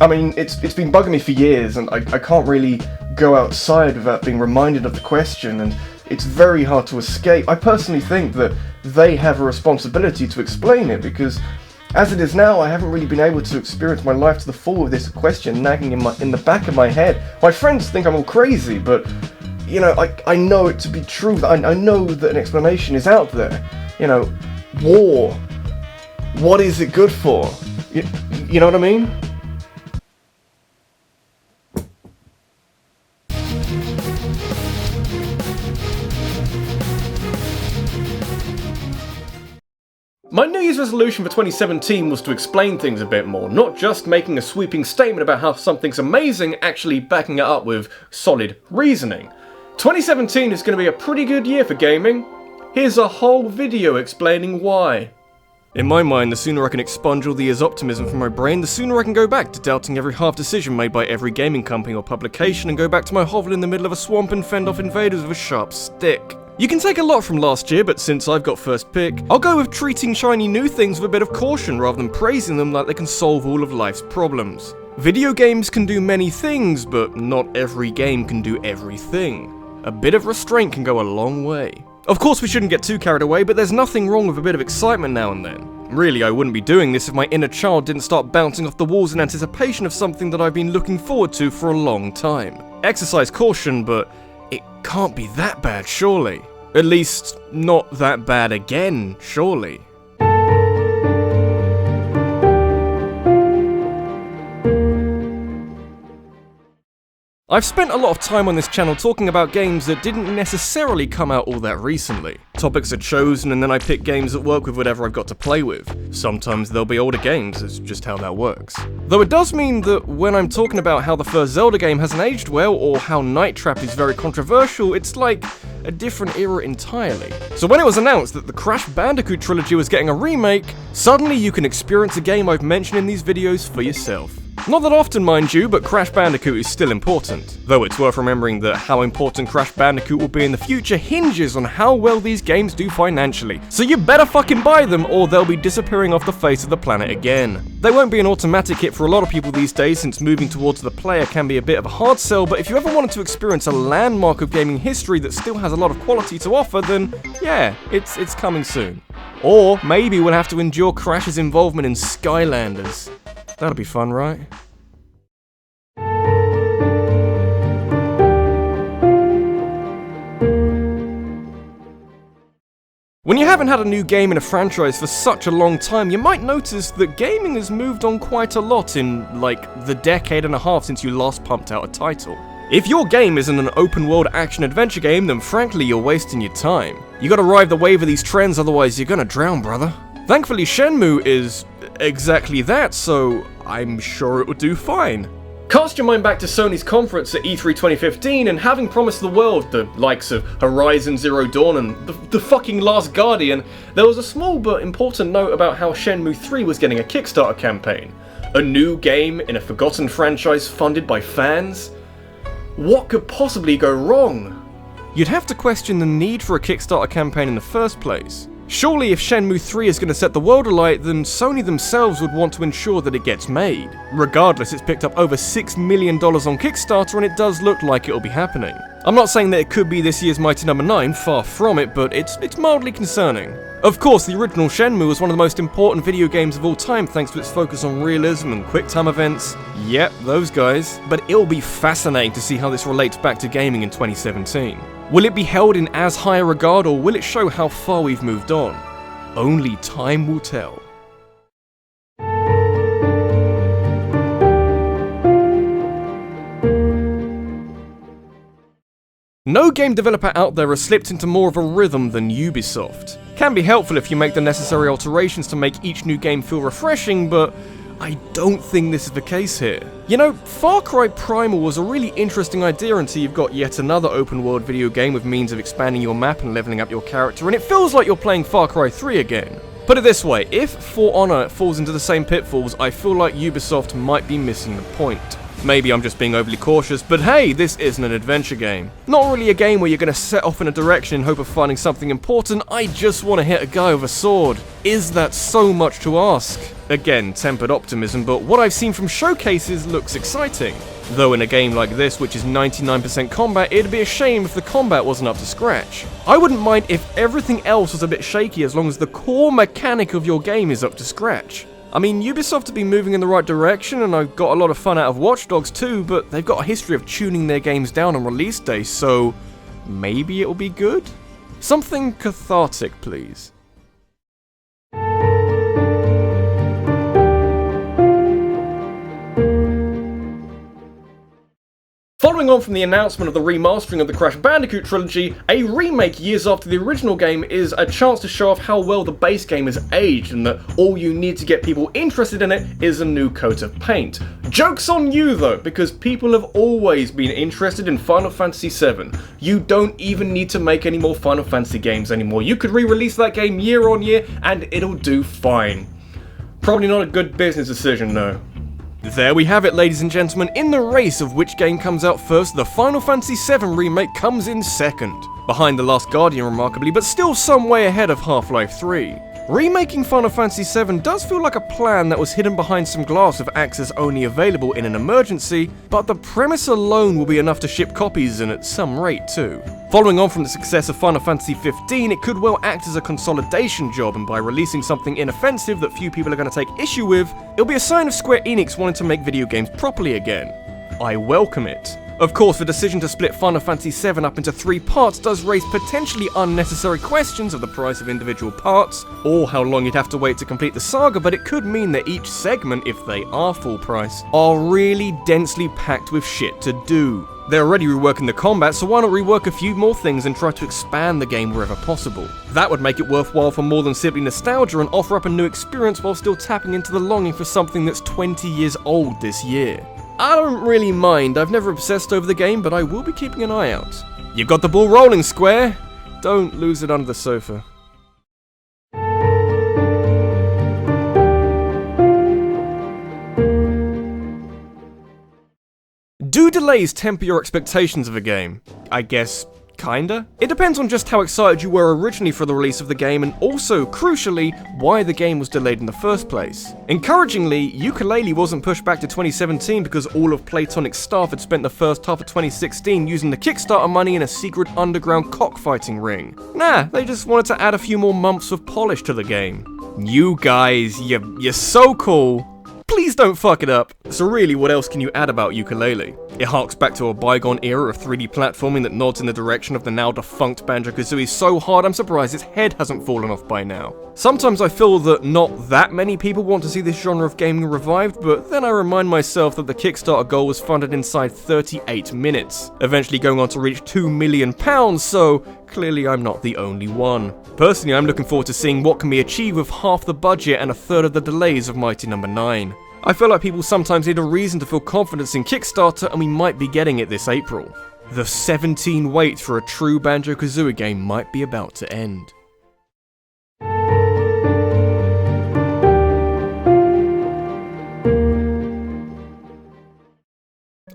I mean, it's been bugging me for years, and I can't really go outside without being reminded of the question, and it's very hard to escape. I personally think that they have a responsibility to explain it, because as it is now, I haven't really been able to experience my life to the full with this question nagging in the back of my head. My friends think I'm all crazy, but, you know, I know it to be true. I know that an explanation is out there. You know, war. What is it good for? You know what I mean? My New Year's resolution for 2017 was to explain things a bit more, not just making a sweeping statement about how something's amazing, actually backing it up with solid reasoning. 2017 is going to be a pretty good year for gaming. Here's a whole video explaining why. In my mind, the sooner I can expunge all the year's optimism from my brain, the sooner I can go back to doubting every half decision made by every gaming company or publication and go back to my hovel in the middle of a swamp and fend off invaders with a sharp stick. You can take a lot from last year, but since I've got first pick, I'll go with treating shiny new things with a bit of caution rather than praising them like they can solve all of life's problems. Video games can do many things, but not every game can do everything. A bit of restraint can go a long way. Of course we shouldn't get too carried away, but there's nothing wrong with a bit of excitement now and then. Really, I wouldn't be doing this if my inner child didn't start bouncing off the walls in anticipation of something that I've been looking forward to for a long time. Exercise caution, but it can't be that bad, surely. At least, not that bad again, surely. I've spent a lot of time on this channel talking about games that didn't necessarily come out all that recently. Topics are chosen and then I pick games that work with whatever I've got to play with. Sometimes they'll be older games, it's just how that works. Though it does mean that when I'm talking about how the first Zelda game hasn't aged well or how Night Trap is very controversial, it's like a different era entirely. So when it was announced that the Crash Bandicoot trilogy was getting a remake, suddenly you can experience a game I've mentioned in these videos for yourself. Not that often, mind you, but Crash Bandicoot is still important. Though it's worth remembering that how important Crash Bandicoot will be in the future hinges on how well these games do financially. So you better fucking buy them or they'll be disappearing off the face of the planet again. They won't be an automatic hit for a lot of people these days since moving towards the player can be a bit of a hard sell, but if you ever wanted to experience a landmark of gaming history that still has a lot of quality to offer, then yeah, it's coming soon. Or maybe we'll have to endure Crash's involvement in Skylanders. That'll be fun, right? When you haven't had a new game in a franchise for such a long time, you might notice that gaming has moved on quite a lot in, like, the decade and a half since you last pumped out a title. If your game isn't an open-world action-adventure game, then frankly you're wasting your time. You gotta ride the wave of these trends, otherwise you're gonna drown, brother. Thankfully Shenmue is exactly that, so I'm sure it would do fine. Cast your mind back to Sony's conference at E3 2015 and having promised the world the likes of Horizon Zero Dawn and the fucking Last Guardian, there was a small but important note about how Shenmue 3 was getting a Kickstarter campaign. A new game in a forgotten franchise funded by fans? What could possibly go wrong? You'd have to question the need for a Kickstarter campaign in the first place. Surely if Shenmue 3 is going to set the world alight, then Sony themselves would want to ensure that it gets made. Regardless, it's picked up over $6 million on Kickstarter and it does look like it'll be happening. I'm not saying that it could be this year's Mighty No. 9, far from it, but it's mildly concerning. Of course, the original Shenmue was one of the most important video games of all time thanks to its focus on realism and quick-time events. Yep, those guys. But it'll be fascinating to see how this relates back to gaming in 2017. Will it be held in as high a regard, or will it show how far we've moved on? Only time will tell. No game developer out there has slipped into more of a rhythm than Ubisoft. Can be helpful if you make the necessary alterations to make each new game feel refreshing, but I don't think this is the case here. You know, Far Cry Primal was a really interesting idea until you've got yet another open world video game with means of expanding your map and leveling up your character, and it feels like you're playing Far Cry 3 again. Put it this way, if For Honor falls into the same pitfalls, I feel like Ubisoft might be missing the point. Maybe I'm just being overly cautious, but hey, this isn't an adventure game. Not really a game where you're gonna set off in a direction in hope of finding something important. I just want to hit a guy with a sword. Is that so much to ask? Again, tempered optimism, but what I've seen from showcases looks exciting. Though in a game like this, which is 99% combat, it'd be a shame if the combat wasn't up to scratch. I wouldn't mind if everything else was a bit shaky as long as the core mechanic of your game is up to scratch. I mean, Ubisoft have been moving in the right direction, and I've got a lot of fun out of Watch Dogs too, but they've got a history of tuning their games down on release day, so maybe it'll be good? Something cathartic, please. Following on from the announcement of the remastering of the Crash Bandicoot trilogy, a remake years after the original game is a chance to show off how well the base game has aged and that all you need to get people interested in it is a new coat of paint. Joke's on you though, because people have always been interested in Final Fantasy VII. You don't even need to make any more Final Fantasy games anymore. You could re-release that game year on year and it'll do fine. Probably not a good business decision though. There we have it, ladies and gentlemen. In the race of which game comes out first, the Final Fantasy VII Remake comes in second. Behind The Last Guardian remarkably, but still some way ahead of Half-Life 3. Remaking Final Fantasy VII does feel like a plan that was hidden behind some glass with access only available in an emergency, but the premise alone will be enough to ship copies and at some rate too. Following on from the success of Final Fantasy XV, it could well act as a consolidation job, and by releasing something inoffensive that few people are going to take issue with, it'll be a sign of Square Enix wanting to make video games properly again. I welcome it. Of course, the decision to split Final Fantasy VII up into 3 parts does raise potentially unnecessary questions of the price of individual parts, or how long you'd have to wait to complete the saga, but it could mean that each segment, if they are full price, are really densely packed with shit to do. They're already reworking the combat, so why not rework a few more things and try to expand the game wherever possible? That would make it worthwhile for more than simply nostalgia and offer up a new experience while still tapping into the longing for something that's 20 years old this year. I don't really mind, I've never obsessed over the game, but I will be keeping an eye out. You've got the ball rolling, Square! Don't lose it under the sofa. Do delays temper your expectations of a game? I guess, kinda? It depends on just how excited you were originally for the release of the game, and also, crucially, why the game was delayed in the first place. Encouragingly, Yooka-Laylee wasn't pushed back to 2017 because all of Playtonic's staff had spent the first half of 2016 using the Kickstarter money in a secret underground cockfighting ring. Nah, they just wanted to add a few more months of polish to the game. You guys, you're so cool. Please don't fuck it up. So really, what else can you add about Yooka-Laylee? It harks back to a bygone era of 3D platforming that nods in the direction of the now defunct Banjo-Kazooie so hard I'm surprised its head hasn't fallen off by now. Sometimes I feel that not that many people want to see this genre of gaming revived, but then I remind myself that the Kickstarter goal was funded inside 38 minutes, eventually going on to reach £2 million, so clearly I'm not the only one. Personally, I'm looking forward to seeing what can be achieved with half the budget and a third of the delays of Mighty No. 9. I feel like people sometimes need a reason to feel confidence in Kickstarter, and we might be getting it this April. The 17 wait for a true Banjo-Kazooie game might be about to end.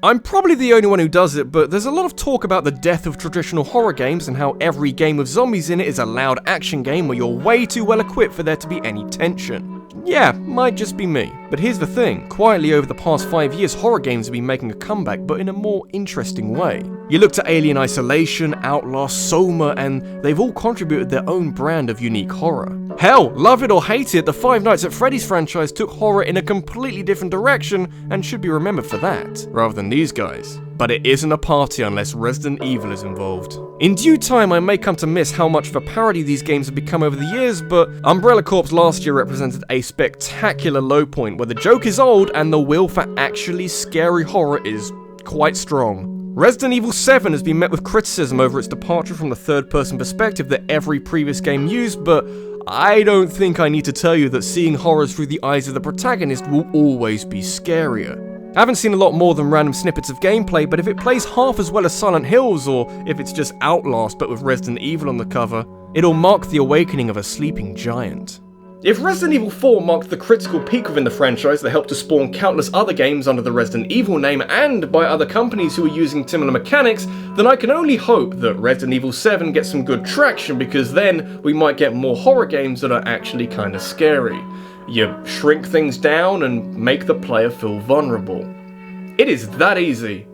I'm probably the only one who does it, but there's a lot of talk about the death of traditional horror games and how every game with zombies in it is a loud action game where you're way too well equipped for there to be any tension. Yeah, might just be me. But here's the thing, quietly over the past 5 years, horror games have been making a comeback, but in a more interesting way. You look to Alien Isolation, Outlast, Soma, and they've all contributed their own brand of unique horror. Hell, love it or hate it, the Five Nights at Freddy's franchise took horror in a completely different direction and should be remembered for that, rather than these guys. But it isn't a party unless Resident Evil is involved. In due time, I may come to miss how much of a parody these games have become over the years, but Umbrella Corp's last year represented a spectacular low point where the joke is old and the will for actually scary horror is quite strong. Resident Evil 7 has been met with criticism over its departure from the third-person perspective that every previous game used, but I don't think I need to tell you that seeing horrors through the eyes of the protagonist will always be scarier. I haven't seen a lot more than random snippets of gameplay, but if it plays half as well as Silent Hills, or if it's just Outlast but with Resident Evil on the cover, it'll mark the awakening of a sleeping giant. If Resident Evil 4 marked the critical peak within the franchise that helped to spawn countless other games under the Resident Evil name and by other companies who are using similar mechanics, then I can only hope that Resident Evil 7 gets some good traction, because then we might get more horror games that are actually kinda scary. You shrink things down and make the player feel vulnerable. It is that easy.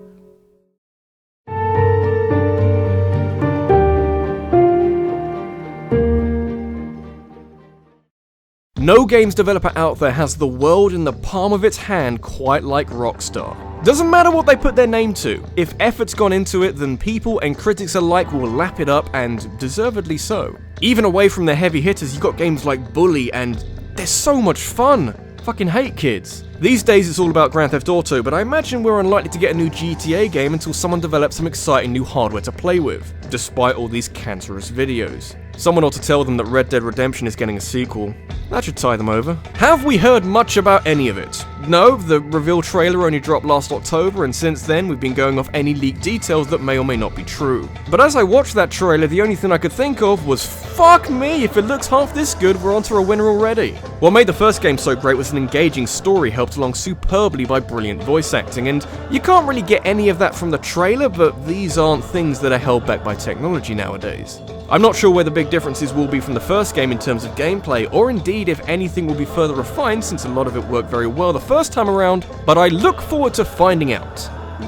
No games developer out there has the world in the palm of its hand quite like Rockstar. Doesn't matter what they put their name to, if effort's gone into it, then people and critics alike will lap it up, and deservedly so. Even away from the heavy hitters, you've got games like Bully, and they're so much fun. Fucking hate kids. These days it's all about Grand Theft Auto, but I imagine we're unlikely to get a new GTA game until someone develops some exciting new hardware to play with, despite all these cancerous videos. Someone ought to tell them that Red Dead Redemption is getting a sequel. That should tie them over. Have we heard much about any of it? No, the reveal trailer only dropped last October, and since then we've been going off any leaked details that may or may not be true. But as I watched that trailer, the only thing I could think of was, fuck me, if it looks half this good, we're onto a winner already. What made the first game so great was an engaging story helped along superbly by brilliant voice acting, and you can't really get any of that from the trailer, but these aren't things that are held back by technology nowadays. I'm not sure where the big differences will be from the first game in terms of gameplay, or indeed if anything will be further refined since a lot of it worked very well the first time around, but I look forward to finding out.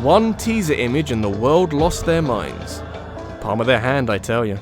One teaser image and the world lost their minds. Palm of their hand, I tell you.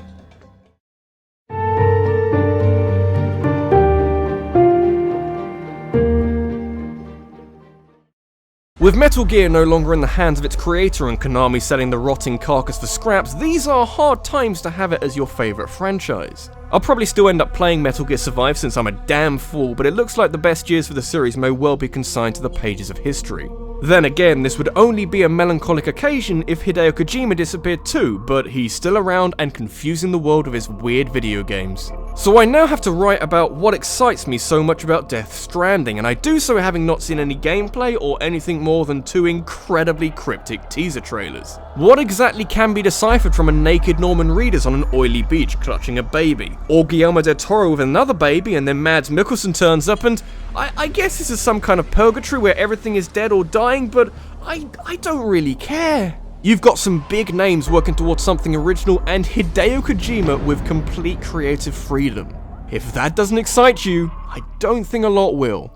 With Metal Gear no longer in the hands of its creator and Konami selling the rotting carcass for scraps, these are hard times to have it as your favourite franchise. I'll probably still end up playing Metal Gear Survive since I'm a damn fool, but it looks like the best years for the series may well be consigned to the pages of history. Then again, this would only be a melancholic occasion if Hideo Kojima disappeared too, but he's still around and confusing the world with his weird video games. So I now have to write about what excites me so much about Death Stranding, and I do so having not seen any gameplay or anything more than 2 incredibly cryptic teaser trailers. What exactly can be deciphered from a naked Norman Reedus on an oily beach clutching a baby? Or Guillermo del Toro with another baby, and then Mads Mikkelsen turns up, and I guess this is some kind of purgatory where everything is dead or dying, but I don't really care. You've got some big names working towards something original and Hideo Kojima with complete creative freedom. If that doesn't excite you, I don't think a lot will.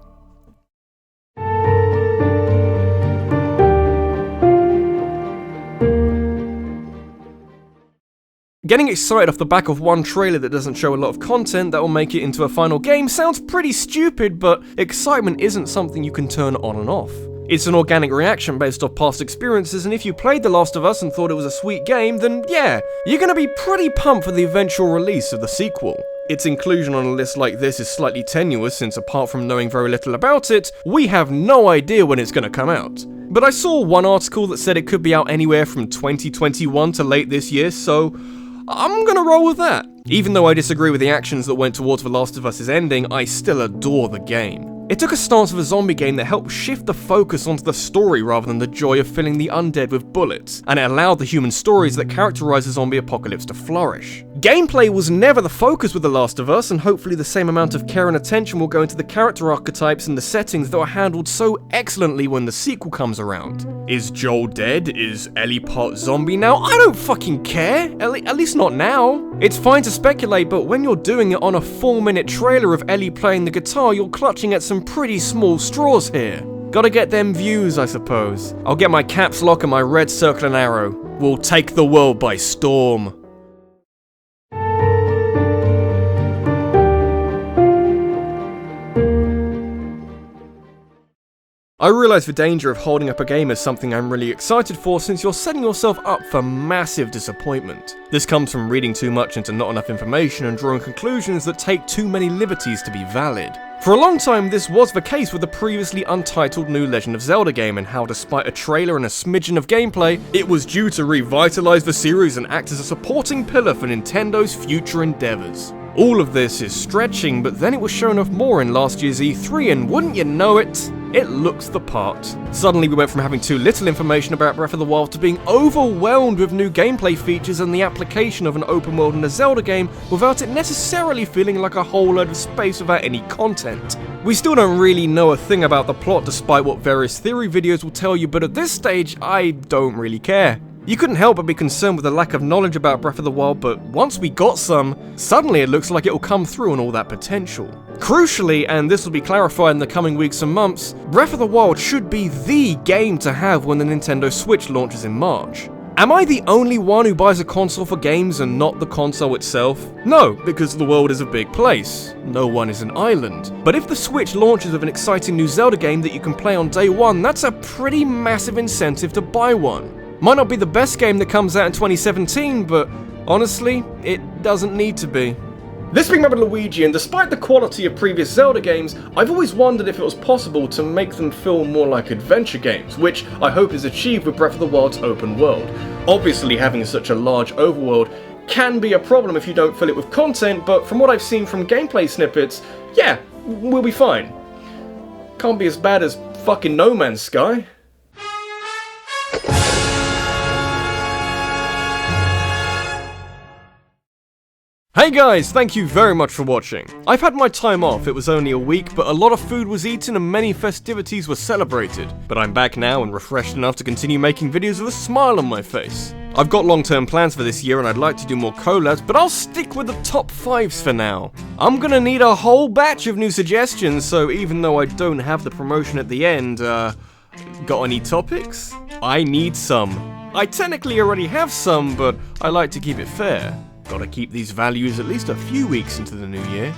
Getting excited off the back of one trailer that doesn't show a lot of content that will make it into a final game sounds pretty stupid, but excitement isn't something you can turn on and off. It's an organic reaction based off past experiences, and if you played The Last of Us and thought it was a sweet game, then yeah, you're gonna be pretty pumped for the eventual release of the sequel. Its inclusion on a list like this is slightly tenuous since apart from knowing very little about it, we have no idea when it's gonna come out. But I saw one article that said it could be out anywhere from 2021 to late this year, so I'm gonna roll with that. Even though I disagree with the actions that went towards The Last of Us' ending, I still adore the game. It took a stance of a zombie game that helped shift the focus onto the story rather than the joy of filling the undead with bullets, and it allowed the human stories that characterize the zombie apocalypse to flourish. Gameplay was never the focus with The Last of Us, and hopefully the same amount of care and attention will go into the character archetypes and the settings that were handled so excellently when the sequel comes around. Is Joel dead? Is Ellie part zombie now? I don't fucking care, at least not now. It's fine to speculate, but when you're doing it on a 4-minute trailer of Ellie playing the guitar, you're clutching at some pretty small straws here. Gotta get them views, I suppose. I'll get my caps lock and my red circle and arrow. We'll take the world by storm. I realise the danger of holding up a game as something I'm really excited for, since you're setting yourself up for massive disappointment. This comes from reading too much into not enough information and drawing conclusions that take too many liberties to be valid. For a long time, this was the case with the previously untitled new Legend of Zelda game, and how despite a trailer and a smidgen of gameplay, it was due to revitalise the series and act as a supporting pillar for Nintendo's future endeavours. All of this is stretching, but then it was shown off more in last year's E3, and wouldn't you know it, it looks the part. Suddenly we went from having too little information about Breath of the Wild to being overwhelmed with new gameplay features and the application of an open world in a Zelda game without it necessarily feeling like a whole load of space without any content. We still don't really know a thing about the plot despite what various theory videos will tell you, but at this stage, I don't really care. You couldn't help but be concerned with the lack of knowledge about Breath of the Wild, but once we got some, suddenly it looks like it will come through on all that potential. Crucially, and this will be clarified in the coming weeks and months, Breath of the Wild should be the game to have when the Nintendo Switch launches in March. Am I the only one who buys a console for games and not the console itself? No, because the world is a big place. No one is an island. But if the Switch launches with an exciting new Zelda game that you can play on day one, that's a pretty massive incentive to buy one. Might not be the best game that comes out in 2017, but honestly, it doesn't need to be. This being RabbidLuigi, and despite the quality of previous Zelda games, I've always wondered if it was possible to make them feel more like adventure games, which I hope is achieved with Breath of the Wild's open world. Obviously, having such a large overworld can be a problem if you don't fill it with content, but from what I've seen from gameplay snippets, yeah, we'll be fine. Can't be as bad as fucking No Man's Sky. Hey guys, thank you very much for watching. I've had my time off, it was only a week, but a lot of food was eaten and many festivities were celebrated. But I'm back now and refreshed enough to continue making videos with a smile on my face. I've got long-term plans for this year and I'd like to do more collabs, but I'll stick with the top 5s for now. I'm gonna need a whole batch of new suggestions, so even though I don't have the promotion at the end, got any topics? I need some. I technically already have some, but I like to keep it fair. Gotta keep these values at least a few weeks into the new year.